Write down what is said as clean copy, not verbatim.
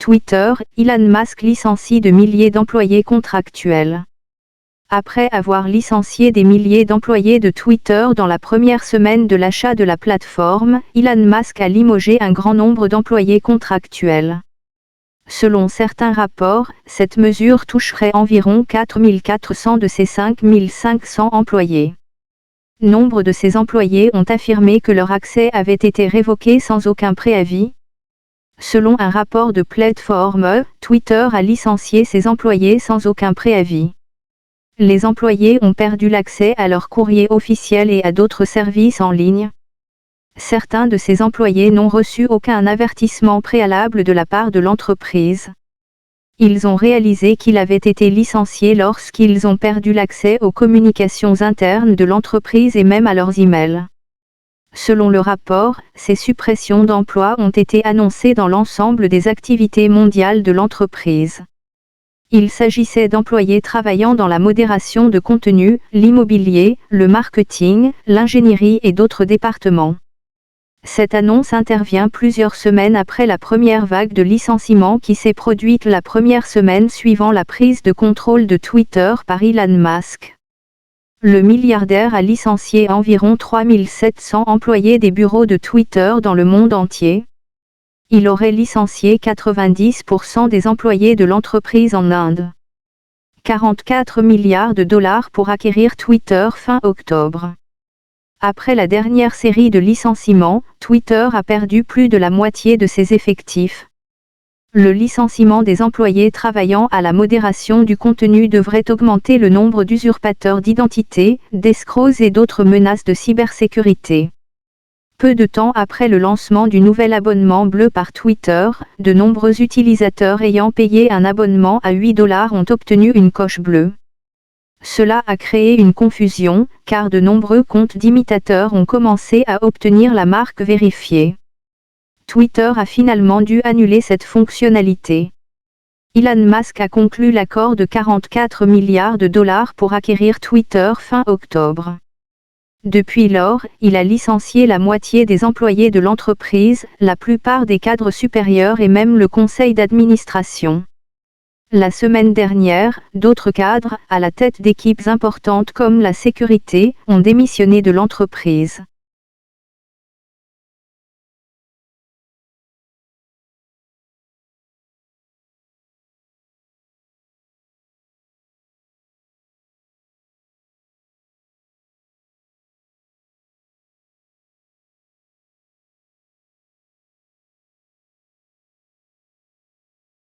Twitter, Elon Musk licencie de milliers d'employés contractuels. Après avoir licencié des milliers d'employés de Twitter dans la première semaine de l'achat de la plateforme, Elon Musk a limogé un grand nombre d'employés contractuels. Selon certains rapports, cette mesure toucherait environ 4 400 de ses 5 500 employés. Nombre de ces employés ont affirmé que leur accès avait été révoqué sans aucun préavis. Selon un rapport de plateforme, Twitter a licencié ses employés sans aucun préavis. Les employés ont perdu l'accès à leur courrier officiel et à d'autres services en ligne. Certains de ces employés n'ont reçu aucun avertissement préalable de la part de l'entreprise. Ils ont réalisé qu'ils avaient été licenciés lorsqu'ils ont perdu l'accès aux communications internes de l'entreprise et même à leurs emails. Selon le rapport, ces suppressions d'emplois ont été annoncées dans l'ensemble des activités mondiales de l'entreprise. Il s'agissait d'employés travaillant dans la modération de contenu, l'immobilier, le marketing, l'ingénierie et d'autres départements. Cette annonce intervient plusieurs semaines après la première vague de licenciements qui s'est produite la première semaine suivant la prise de contrôle de Twitter par Elon Musk. Le milliardaire a licencié environ 3 700 employés des bureaux de Twitter dans le monde entier. Il aurait licencié 90% des employés de l'entreprise en Inde. 44 milliards de dollars pour acquérir Twitter fin octobre. Après la dernière série de licenciements, Twitter a perdu plus de la moitié de ses effectifs. Le licenciement des employés travaillant à la modération du contenu devrait augmenter le nombre d'usurpateurs d'identité, d'escrocs et d'autres menaces de cybersécurité. Peu de temps après le lancement du nouvel abonnement bleu par Twitter, de nombreux utilisateurs ayant payé un abonnement à 8 $ ont obtenu une coche bleue. Cela a créé une confusion, car de nombreux comptes d'imitateurs ont commencé à obtenir la marque vérifiée. Twitter a finalement dû annuler cette fonctionnalité. Elon Musk a conclu l'accord de 44 milliards de dollars pour acquérir Twitter fin octobre. Depuis lors, il a licencié la moitié des employés de l'entreprise, la plupart des cadres supérieurs et même le conseil d'administration. La semaine dernière, d'autres cadres, à la tête d'équipes importantes comme la sécurité, ont démissionné de l'entreprise.